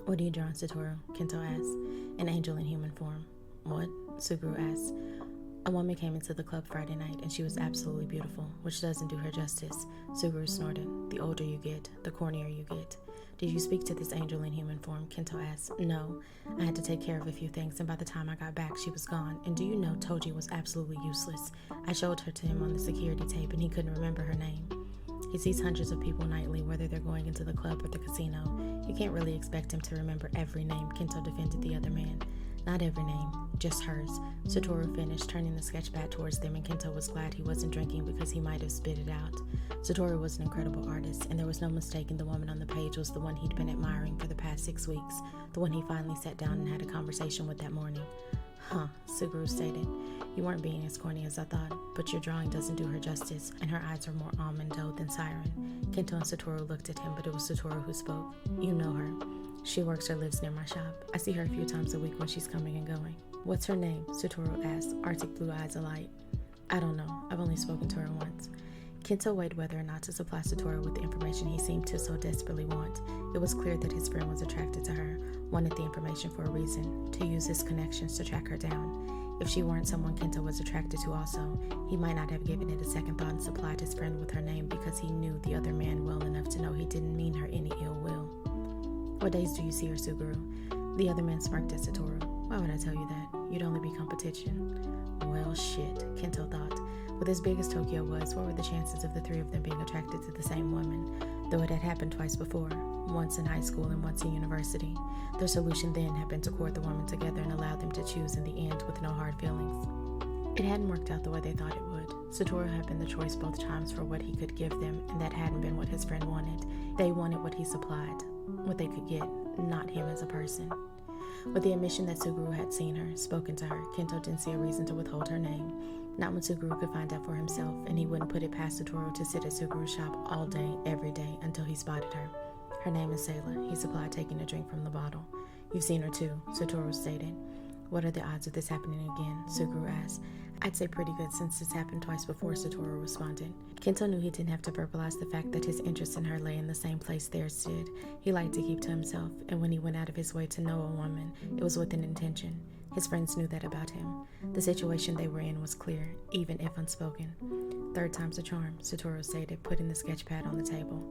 "What are you drawing, Satoru?" Kento asked. "An angel in human form." "What?" Suguru asked. "A woman came into the club Friday night, and she was absolutely beautiful, which doesn't do her justice." Suguru snorted. "The older you get, the cornier you get." "Did you speak to this angel in human form?" Kento asked. "No. I had to take care of a few things, and by the time I got back, she was gone. And do you know, Toji was absolutely useless. I showed her to him on the security tape, and he couldn't remember her name. He sees hundreds of people nightly, whether they're going into the club or the casino. You can't really expect him to remember every name," Kento defended the other man. "Not every name, just hers." Satoru finished, turning the sketch back towards them, and Kento was glad he wasn't drinking because he might have spit it out. Satoru was an incredible artist, and there was no mistaking the woman on the page was the one he'd been admiring for the past 6 weeks, the one he finally sat down and had a conversation with that morning. "Huh," Suguru stated. "You weren't being as corny as I thought, but your drawing doesn't do her justice, and her eyes are more almond dough than siren." Kento and Satoru looked at him, but it was Satoru who spoke. "You know her. She works or lives near my shop. I see her a few times a week when she's coming and going." "What's her name?" Satoru asked, Arctic blue eyes alight. "I don't know. I've only spoken to her once." Kento weighed whether or not to supply Satoru with the information he seemed to so desperately want. It was clear that his friend was attracted to her, wanted the information for a reason, to use his connections to track her down. If she weren't someone Kento was attracted to also, he might not have given it a second thought and supplied his friend with her name because he knew the other man well enough to know he didn't mean her any ill will. "What days do you see her, Suguru?" The other man smirked at Satoru. "Why would I tell you that? You'd only be competition." Well, shit, Kento thought. With as big as Tokyo was, what were the chances of the three of them being attracted to the same woman? Though it had happened twice before, once in high school and once in university. Their solution then had been to court the woman together and allow them to choose in the end with no hard feelings. It hadn't worked out the way they thought it would. Satoru had been the choice both times for what he could give them, and that hadn't been what his friend wanted. They wanted what he supplied, what they could get, not him as a person. With the admission that Suguru had seen her, spoken to her, Kento didn't see a reason to withhold her name. Not when Suguru could find out for himself, and he wouldn't put it past Satoru to sit at Suguru's shop all day, every day, until he spotted her. "Her name is Sayla," he supplied, taking a drink from the bottle. "You've seen her too," Satoru stated. "What are the odds of this happening again?" Suguru asked. "I'd say pretty good since it's happened twice before," Satoru responded. Kento knew he didn't have to verbalize the fact that his interest in her lay in the same place theirs did. He liked to keep to himself, and when he went out of his way to know a woman, it was with an intention. His friends knew that about him. The situation they were in was clear, even if unspoken. "Third time's a charm," Satoru stated, putting the sketch pad on the table.